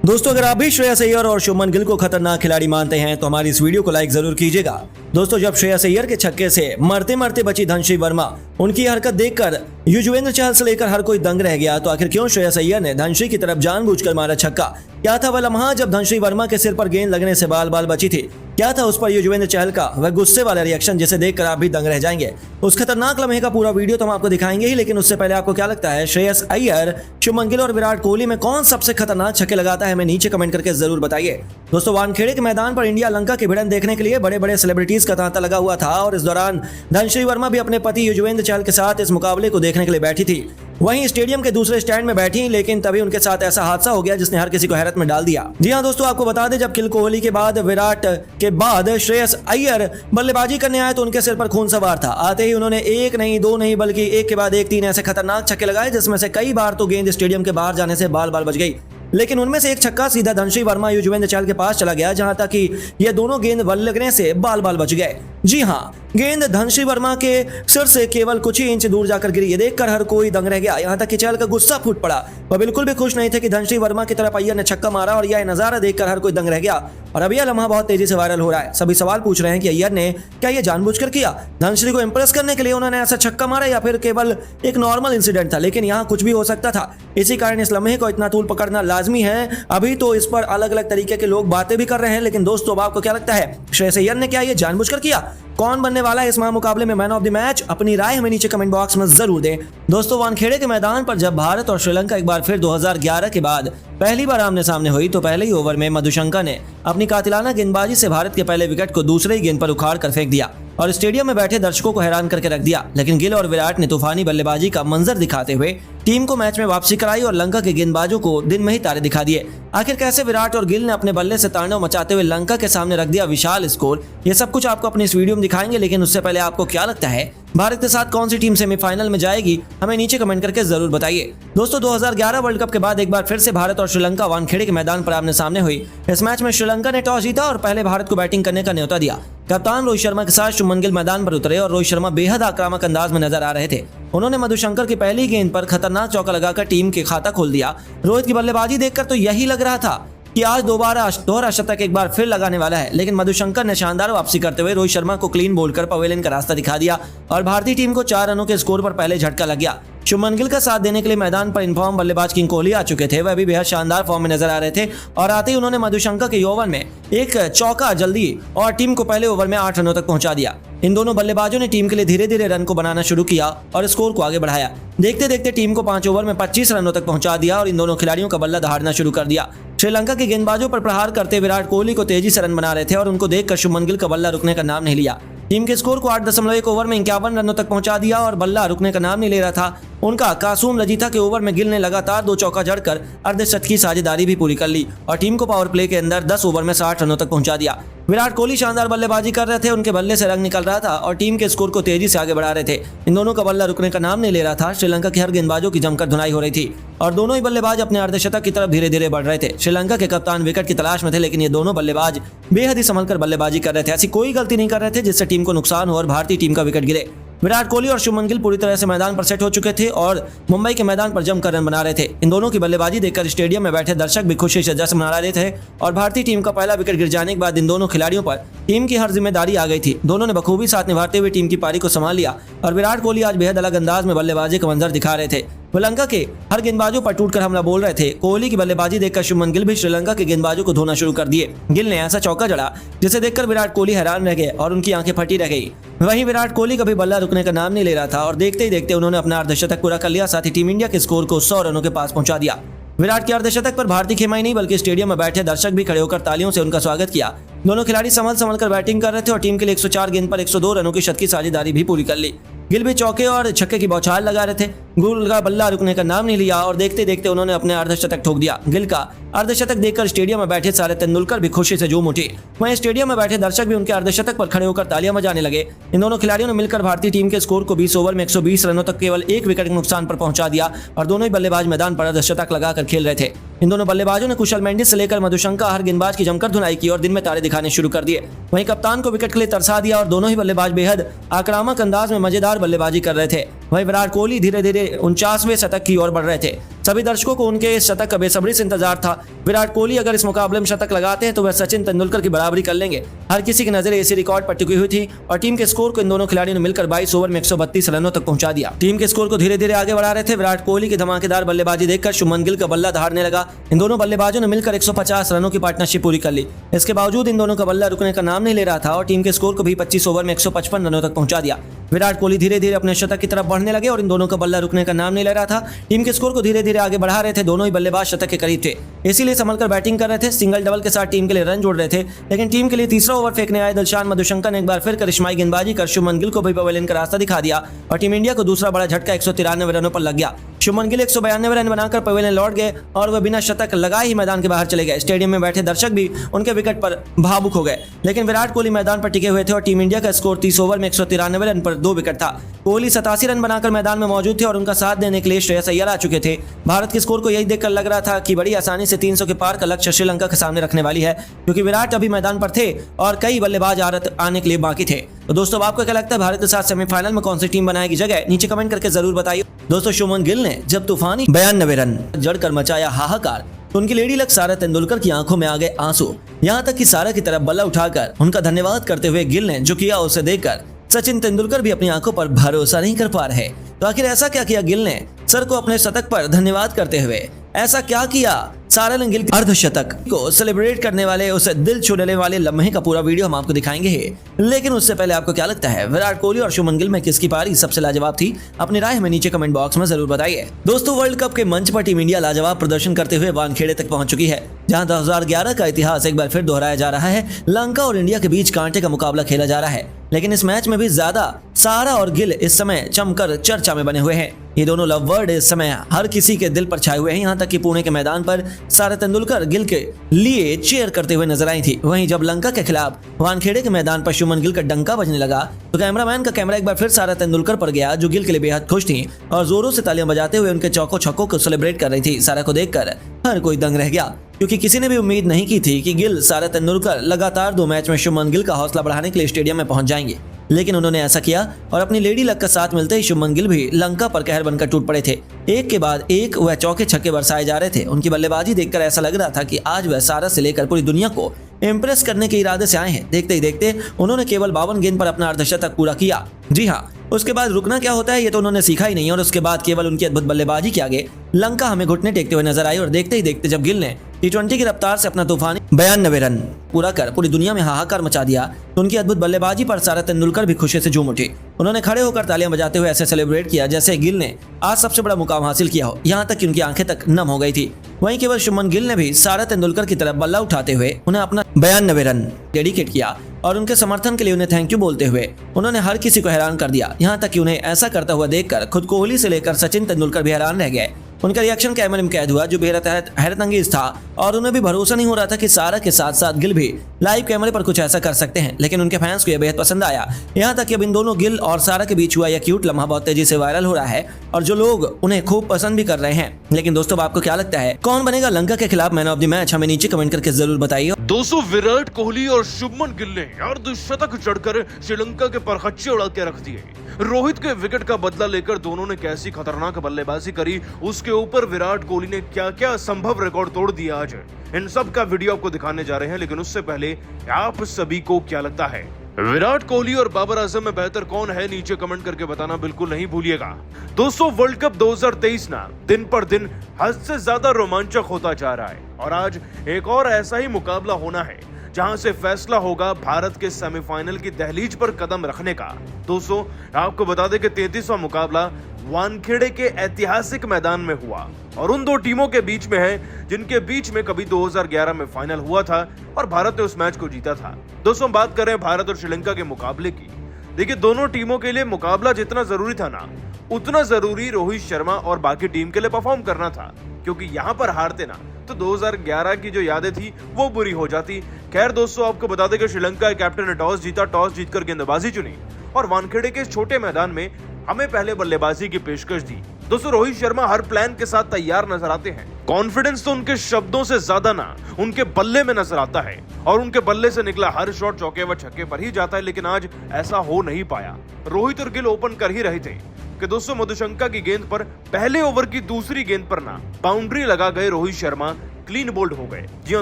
दोस्तों अगर आप भी श्रेयस अय्यर और शुभमन गिल को खतरनाक खिलाड़ी मानते हैं तो हमारी इस वीडियो को लाइक जरूर कीजिएगा। दोस्तों जब श्रेयस अय्यर के छक्के से मरते मरते बची धनश्री वर्मा, उनकी हरकत देखकर युजवेंद्र चहल से लेकर हर कोई दंग रह गया। तो आखिर क्यों श्रेयस अय्यर ने धनश्री की तरफ जानबूझकर मारा छक्का? क्या था वह लम्हा जब धनश्री वर्मा के सिर पर गेंद लगने से बाल बाल बची थी? क्या था उस पर युजवेंद्र चहल का वह गुस्से वाला रिएक्शन जिसे देखकर आप भी दंग रह जाएंगे? उस खतरनाक लम्हे का पूरा वीडियो तो हम आपको दिखाएंगे ही, लेकिन उससे पहले आपको क्या लगता है श्रेयस अय्यर, शुभमन गिल और विराट कोहली में कौन सबसे खतरनाक छक्के लगाता है? हमें नीचे कमेंट करके जरूर बताइए। दोस्तों वानखेड़े के मैदान पर इंडिया लंका की भिड़ंत देखने के लिए बड़े बड़े सेलिब्रिटीज का तांता लगा हुआ था और इस दौरान धनश्री वर्मा भी अपने पति युजवेंद्र चहल के साथ इस मुकाबले को देखने के लिए बैठी थी। वहीं स्टेडियम के दूसरे स्टैंड में बैठी, लेकिन तभी उनके साथ ऐसा हादसा हो गया जिसने हर किसी को हैरत में डाल दिया। जी हां दोस्तों, आपको बता दें जब किल कोहली के बाद विराट के बाद श्रेयस अय्यर बल्लेबाजी करने आए तो उनके सिर पर खून सवार था। आते ही उन्होंने एक नहीं दो नहीं बल्कि एक के बाद एक 3 ऐसे खतरनाक छक्के लगाए जिसमें से कई बार तो गेंद स्टेडियम के बाहर जाने से बाल बाल बच गई, लेकिन उनमें से एक छक्का सीधा धनश्री वर्मा युजवेंद्र चहल के पास चला गया, जहां तक कि ये दोनों गेंद बल लगने से बाल बाल बच गए। जी हां, गेंद धनश्री वर्मा के सिर से केवल कुछ ही इंच दूर जाकर गिरी। ये देखकर हर कोई दंग रह गया, यहां तक कि चहल का गुस्सा फूट पड़ा। वह बिल्कुल भी खुश नहीं थे कि धनश्री वर्मा की तरफ अय्यर ने छक्का मारा और यह नजारा देखकर हर कोई दंग रह गया। और अब यह लम्हा बहुत तेजी से वायरल हो रहा है। सभी सवाल पूछ रहे हैं कि अय्यर ने क्या यह जानबूझकर किया? धनश्री को इंप्रेस करने के लिए उन्होंने ऐसा छक्का मारा या फिर केवल एक नॉर्मल इंसिडेंट था? लेकिन यहाँ कुछ भी हो सकता था। इसी कारण इस लम्हे को इतना तूल पकड़ना लाजमी है। अभी तो इस पर अलग अलग तरीके के लोग बातें भी कर रहे हैं, लेकिन दोस्तों अब आपको क्या लगता है श्रेयस अय्यर ने क्या ये जानबूझकर किया? कौन बनने वाला है इस महामुकाबले में मैन ऑफ द मैच? अपनी राय हमें नीचे कमेंट बॉक्स में जरूर दें। दोस्तों वानखेड़े के मैदान पर जब भारत और श्रीलंका एक बार फिर 2011 के बाद पहली बार आमने सामने हुई तो पहले ही ओवर में मधुशंका ने अपनी कातिलाना गेंदबाजी से भारत के पहले विकेट को दूसरे ही गेंद पर उखाड़ कर फेंक दिया और स्टेडियम में बैठे दर्शकों को हैरान करके रख दिया। लेकिन गिल और विराट ने तूफानी बल्लेबाजी का मंजर दिखाते हुए टीम को मैच में वापसी कराई और लंका के गेंदबाजों को दिन में ही तारे दिखा दिए। आखिर कैसे विराट और गिल ने अपने बल्ले से तांडव मचाते हुए लंका के सामने रख दिया विशाल स्कोर, ये सब कुछ आपको अपनी इस वीडियो में दिखाएंगे। लेकिन उससे पहले आपको क्या लगता है भारत के साथ कौन सी टीम सेमीफाइनल में जाएगी? हमें नीचे कमेंट करके जरूर बताइए। दोस्तों 2011 वर्ल्ड कप के बाद एक बार फिर से भारत और श्रीलंका वानखेड़े के मैदान पर आमने सामने हुई। इस मैच में श्रीलंका ने टॉस जीता और पहले भारत को बैटिंग करने का न्योता दिया। कप्तान रोहित शर्मा के साथ शुभमन गिल मैदान पर उतरे और रोहित शर्मा बेहद आक्रामक अंदाज में नजर आ रहे थे। उन्होंने मधुशंकर की पहली गेंद पर खतरनाक चौका लगाकर टीम के खाता खोल दिया। रोहित की बल्लेबाजी देखकर तो यही लग रहा था कि आज दोहरा शतक एक बार फिर लगाने वाला है, लेकिन मधुशंकर ने शानदार वापसी करते हुए रोहित शर्मा को क्लीन बोल्ड कर पवेलियन का रास्ता दिखा दिया और भारतीय टीम को 4 रनों के स्कोर पर पहले झटका लग गया। शुभमन गिल का साथ देने के लिए मैदान पर इनफॉर्म बल्लेबाज किंग कोहली आ चुके थे। वह भी बेहद शानदार फॉर्म में नजर आ रहे थे और आते ही उन्होंने मधुशंकर के ओवर में एक चौका जल्दी और टीम को पहले ओवर में 8 रनों तक पहुंचा दिया। इन दोनों बल्लेबाजों ने टीम के लिए धीरे धीरे रन को बनाना शुरू किया और स्कोर को आगे बढ़ाया। देखते देखते टीम को 5 ओवर में 25 रनों तक पहुंचा दिया और इन दोनों खिलाड़ियों का बल्ला दहाड़ना शुरू कर दिया। श्रीलंका के गेंदबाजों पर प्रहार करते विराट कोहली को तेजी से रन बना रहे थे और उनको देखकर शुभमन गिल का बल्ला रुकने का नाम नहीं लिया। टीम के स्कोर को 8.1 ओवर में 51 रनों तक पहुंचा दिया और बल्ला रुकने का नाम नहीं ले रहा था उनका। कासूम लजीथा के ओवर में गिल ने लगातार 2 चौका जड़कर अर्धशतकी साझेदारी भी पूरी कर ली और टीम को पावर प्ले के अंदर 10 ओवर में 60 रनों तक पहुंचा दिया। विराट कोहली शानदार बल्लेबाजी कर रहे थे, उनके बल्ले से रंग निकल रहा था और टीम के स्कोर को तेजी से आगे बढ़ा रहे थे। इन दोनों का बल्ला रुकने का नाम नहीं ले रहा था। श्रीलंका के हर गेंदबाजों की जमकर धुनाई हो रही थी और दोनों ही बल्लेबाज अपने अर्धशतक की तरफ धीरे धीरे बढ़ रहे थे। श्रीलंका के कप्तान विकेट की तलाश में थे, लेकिन ये दोनों बल्लेबाज बेहद ही संभल कर बल्लेबाजी कर रहे थे। ऐसी कोई गलती नहीं कर रहे थे जिससे टीम को नुकसान हो और भारतीय टीम का विकेट गिरे। विराट कोहली और शुभमन गिल पूरी तरह से मैदान पर सेट हो चुके थे और मुंबई के मैदान पर जमकर रन बना रहे थे। इन दोनों की बल्लेबाजी देखकर स्टेडियम में बैठे दर्शक भी खुशी से जश्न मना रहे थे और भारतीय टीम का पहला विकेट गिर जाने के बाद इन दोनों खिलाड़ियों पर टीम की हर जिम्मेदारी आ गई थी। दोनों ने बखूबी साथ निभाते हुए टीम की पारी को संभाल लिया और विराट कोहली आज बेहद अलग अंदाज में बल्लेबाजी का मंजर दिखा रहे थे। श्रीलंका के हर गेंदबाजों पर टूटकर हमला बोल रहे थे। कोहली की बल्लेबाजी देखकर शुभमन गिल भी श्रीलंका के गेंदबाजों को धोना शुरू कर दिए। गिल ने ऐसा चौका जड़ा जिसे देखकर विराट कोहली हैरान रह गए और उनकी आंखें फटी रह गई। वहीं विराट कोहली कभी बल्ला रुकने का नाम नहीं ले रहा था और देखते ही देखते उन्होंने अपना अर्धशतक पूरा कर लिया, साथ ही टीम इंडिया के स्कोर को 100 रनों के पास पहुंचा दिया। विराट के अर्धशतक पर भारतीय खेमा ही नहीं बल्कि स्टेडियम में बैठे दर्शक भी खड़े होकर तालियों से उनका स्वागत किया। दोनों खिलाड़ी संभल कर बैटिंग कर रहे थे और टीम के लिए 104 गेंद पर 102 रनों की शतकी साझेदारी भी पूरी कर ली। गिल भी चौके और छक्के की बौछार लगा रहे थे। गिल का बल्ला रुकने का नाम नहीं लिया और देखते देखते उन्होंने अपने अर्धशतक ठोक दिया। गिल का अर्धशतक देखकर स्टेडियम में बैठे सारे तेंदुलकर भी खुशी से झूम उठे। वहीं स्टेडियम में बैठे दर्शक भी उनके अर्धशतक पर खड़े होकर तालियां बजाने लगे। इन दोनों खिलाड़ियों ने मिलकर भारतीय टीम के स्कोर को 20 ओवर में 120 रनों तक केवल 1 विकेट के नुकसान पर पहुंचा दिया और दोनों ही बल्लेबाज मैदान पर अर्धशतक लगाकर खेल रहे थे। इन दोनों बल्लेबाजों ने कुशल मेंडिस से लेकर मधुशंका हर गेंदबाज की जमकर धुनाई की और दिन में तारे दिखाने शुरू कर दिए। वहीं कप्तान को विकेट के लिए तरसा दिया और दोनों ही बल्लेबाज बेहद आक्रामक अंदाज में मजेदार बल्लेबाजी कर रहे थे। वहीं विराट कोहली धीरे धीरे 49वें शतक की ओर बढ़ रहे थे। सभी दर्शकों को उनके इस शतक का बेसब्री से इंतजार था। विराट कोहली अगर इस मुकाबले में शतक लगाते हैं तो वह सचिन तेंदुलकर की बराबरी कर लेंगे। हर किसी की नजरें इसी रिकॉर्ड पर टिकी हुई थी और टीम के स्कोर को इन दोनों खिलाड़ियों ने मिलकर 22 ओवर में 132 रनों तक पहुंचा दिया। टीम के स्कोर को धीरे धीरे आगे बढ़ा रहे थे। विराट कोहली की धमाकेदार बल्लेबाजी देखकर शुभमन गिल का बल्ला दहाड़ने लगा। इन दोनों बल्लेबाजों ने मिलकर 150 रनों की पार्टनरशिप पूरी कर ली। इसके बावजूद इन दोनों का बल्ला रुकने का नाम नहीं ले रहा था और टीम के स्कोर को भी 25 ओवर में 155 रनों तक पहुंचा दिया। विराट कोहली धीरे धीरे अपने शतक की तरफ बढ़ने लगे और इन दोनों का बल्ला रुकने का नाम नहीं ले रहा था। टीम के स्कोर को धीरे धीरे आगे बढ़ा रहे थे। दोनों ही बल्लेबाज शतक के करीब थे, इसीलिए संभल कर बैटिंग कर रहे थे। सिंगल डबल के साथ टीम के लिए रन जोड़ रहे थे, लेकिन टीम के लिए तीसरा ओवर फेंकने आए दिलशान मधुशंकर ने एक बार फिर करिश्माई गेंदबाजी कर शुभमन गिल को भी पवेलियन का रास्ता दिखा दिया और टीम इंडिया को दूसरा बड़ा झटका 193 रनों पर लग गया। शुभमन गिल 192 रन बनाकर पवेलियन लौट गए और वह बिना शतक लगाए ही मैदान के बाहर चले गए। स्टेडियम में बैठे दर्शक भी उनके विकेट पर भावुक हो गए, लेकिन विराट कोहली मैदान पर टिके हुए थे और टीम इंडिया का स्कोर 30 ओवर में 193 रन पर 2 विकेट था। कोहली 87 रन बनाकर मैदान में मौजूद थे और उनका साथ देने के लिए श्रेयस अय्यर आ चुके थे। भारत के स्कोर को यही देखकर लग रहा था कि बड़ी आसानी से 300 के पार का लक्ष्य श्रीलंका के सामने रखने वाली है, क्योंकि विराट अभी मैदान पर थे और कई बल्लेबाज आने के लिए बाकी थे। तो दोस्तों, आपको क्या लगता है भारत के साथ सेमीफाइनल में कौन सी टीम बनाएगी जगह? नीचे कमेंट करके जरूर बताइए। दोस्तों, शुभमन गिल ने जब तूफानी 92 रन जड़कर मचाया हाहाकार तो उनकी लेडी लक सारा तेंदुलकर की आंखों में आ गए आंसू। यहाँ तक कि सारा की तरफ बल्ला उठाकर उनका धन्यवाद करते हुए गिल ने जो किया उसे देखकर सचिन तेंदुलकर भी अपनी आंखों पर भरोसा नहीं कर पा रहे। तो आखिर ऐसा क्या किया गिल ने सर को अपने शतक पर धन्यवाद करते हुए? ऐसा क्या किया? सारा ने गिल के अर्धशतक को सेलिब्रेट करने वाले उस दिल छूने वाले लम्हे का पूरा वीडियो हम आपको दिखाएंगे ही। लेकिन उससे पहले आपको क्या लगता है, विराट कोहली और शुभमन गिल में किसकी पारी सबसे लाजवाब थी? अपनी राय हमें नीचे कमेंट बॉक्स में जरूर बताइए। दोस्तों, वर्ल्ड कप के मंच पर टीम इंडिया लाजवाब प्रदर्शन करते हुए वानखेड़े तक पहुंच चुकी है, जहां 2011 का इतिहास एक बार फिर दोहराया जा रहा है। लंका और इंडिया के बीच कांटे का मुकाबला खेला जा रहा है, लेकिन इस मैच में भी ज्यादा सारा और गिल इस समय जमकर चर्चा में बने हुए हैं। ये दोनों लव वर्ड इस समय हर किसी के दिल पर छाए हुए हैं। यहाँ तक कि पुणे के मैदान पर सारा तेंदुलकर गिल के लिए चीयर करते हुए नजर आई थी। वहीं जब लंका के खिलाफ वानखेड़े के मैदान पर शुभमन गिल का डंका बजने लगा तो कैमरामैन का कैमरा एक बार फिर सारा तेंदुलकर पर गया, जो गिल के लिए बेहद खुश थी और जोरों से तालियां बजाते हुए उनके चौको छक्कों को सेलिब्रेट कर रही थी। सारा को देखकर हर कोई दंग रह गया, क्योंकि किसी ने भी उम्मीद नहीं की थी कि गिल सारा तेंदुलकर लगातार 2 मैच में शुभमन गिल का हौसला बढ़ाने के लिए स्टेडियम में पहुंच जाएंगे। लेकिन उन्होंने ऐसा किया और अपनी लेडी लक का साथ मिलते ही शुभमन गिल भी लंका पर कहर बनकर टूट पड़े थे। एक के बाद एक वह चौके छक्के बरसाए जा रहे थे। उनकी बल्लेबाजी देखकर ऐसा लग रहा था कि आज वह सारा से लेकर पूरी दुनिया को इम्प्रेस करने के इरादे से आए हैं। देखते ही देखते उन्होंने केवल 52 गेंद पर अपना अर्धशतक पूरा किया। जी हाँ, उसके बाद रुकना क्या होता है ये तो उन्होंने सीखा ही नहीं और उसके बाद केवल उनकी अद्भुत बल्लेबाजी के आगे लंका हमें घुटने टेकते हुए नजर आई। और देखते ही देखते जब गिल ने T20 की रफ्तार से अपना तूफानी 92 रन पूरा कर पूरी दुनिया में हाहाकार मचा दिया तो उनकी अद्भुत बल्लेबाजी पर सारा तेंदुलकर भी खुशी से झूम उठी। उन्होंने खड़े होकर तालियां बजाते हुए ऐसे सेलिब्रेट किया जैसे गिल ने आज सबसे बड़ा मुकाम हासिल किया हो। यहाँ तक कि उनकी आंखें तक नम हो गई थी। वहीं केवल शुभमन गिल ने भी सारा तेंदुलकर की तरफ बल्ला उठाते हुए उन्हें अपना 92 रन डेडिकेट किया और उनके समर्थन के लिए उन्हें थैंक यू बोलते हुए उन्होंने हर किसी को हैरान कर दिया। यहाँ तक कि उन्हें ऐसा करता हुआ देखकर खुद कोहली से लेकर सचिन तेंदुलकर भी हैरान रह गए। उनका रिएक्शन कैमरे में कैद हुआ जो बेहद हैरत अंगेज था और उन्हें भी भरोसा नहीं हो रहा था कि सारा के साथ साथ गिल भी लाइव कैमरे पर कुछ ऐसा कर सकते हैं। लेकिन उनके फैंस को यह बेहद पसंद आया। यहाँ तक कि अब इन दोनों गिल और सारा के बीच हुआ यह क्यूट लम्हा बहुत तेजी से वायरल हो रहा है और जो लोग उन्हें खूब पसंद भी कर रहे हैं। लेकिन दोस्तों, आपको क्या लगता है कौन बनेगा लंका के खिलाफ मैन ऑफ द मैच? हमें नीचे कमेंट करके जरूर बताइए। दोस्तों, विराट कोहली और शुभमन गिल ने अर्धशतक जड़कर श्रीलंका के परखच्चे उड़ा के रख दिए। रोहित के विकेट का बदला लेकर दोनों ने कैसी खतरनाक बल्लेबाजी करी, उसके ऊपर विराट कोहली ने क्या क्या असंभव रिकॉर्ड तोड़ दिया आज, इन सब का वीडियो आपको दिखाने जा रहे हैं। लेकिन उससे पहले आप सभी को क्या लगता है, विराट कोहली और बाबर आजम में बेहतर कौन है? नीचे कमेंट करके बताना बिल्कुल नहीं भूलिएगा। दोस्तों, वर्ल्ड कप 2023 ना दिन पर दिन हद से ज्यादा रोमांचक होता जा रहा है और आज एक और ऐसा ही मुकाबला होना है जहां से फैसला होगा भारत के सेमीफाइनल की दहलीज पर कदम रखने का। दोस्तों, आपको बता दें कि 33वां मुकाबला वानखेड़े के ऐतिहासिक मैदान में हुआ और उन 2 टीमों के बीच में है जिनके बीच में कभी 2011 में फाइनल हुआ था और भारत ने उस मैच को जीता था। दोस्तों, बात कर रहे हैं भारत और श्रीलंका के मुकाबले की। देखिए, दोनों टीमों के लिए मुकाबला जितना जरूरी था ना, उतना जरूरी रोहित शर्मा और बाकी टीम के लिए परफॉर्म करना था, क्योंकि यहाँ पर हारते ना तो 2011 की जो यादें थी वो बुरी हो जाती। खैर दोस्तों, आपको बता दें कि श्रीलंका के कैप्टन ने टॉस जीता, टॉस जीतकर गेंदबाजी चुनी और वानखेड़े के छोटे मैदान में हमें पहले बल्लेबाजी की पेशकश दी। दोस्तों, रोहित शर्मा हर प्लान के साथ तैयार नजर आते हैं। कॉन्फिडेंस तो उनके शब्दों से ज्यादा ना उनके बल्ले में नजर आता है और उनके बल्ले से निकला हर शॉट चौके व छक्के पर ही जाता है। लेकिन आज ऐसा हो नहीं पाया। रोहित और गिल ओपन कर ही रहे थे, कि दोस्तों मधुशंका की गेंद पर पहले ओवर की दूसरी गेंद पर ना बाउंड्री लगा गए रोहित शर्मा क्लीन बोल्ड हो गए। जी हां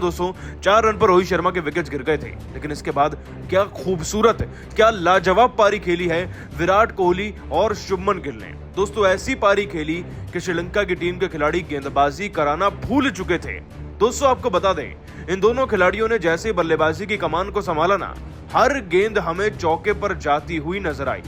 दोस्तों, 4 रन पर रोहित शर्मा के विकेट्स गिर गए थे, लेकिन इसके बाद क्या खूबसूरत, क्या लाजवाब पारी खेली है विराट कोहली और शुभमन गिल ने। दोस्तों ऐसी पारी खेली कि श्रीलंका की टीम के खिलाड़ी गेंदबाजी कराना भूल चुके थे। दोस्तों आपको बता दें, इन दोनों खिलाड़ियों ने जैसे बल्लेबाजी की कमान को संभाला ना, हर गेंद हमें चौके पर जाती हुई नजर आई।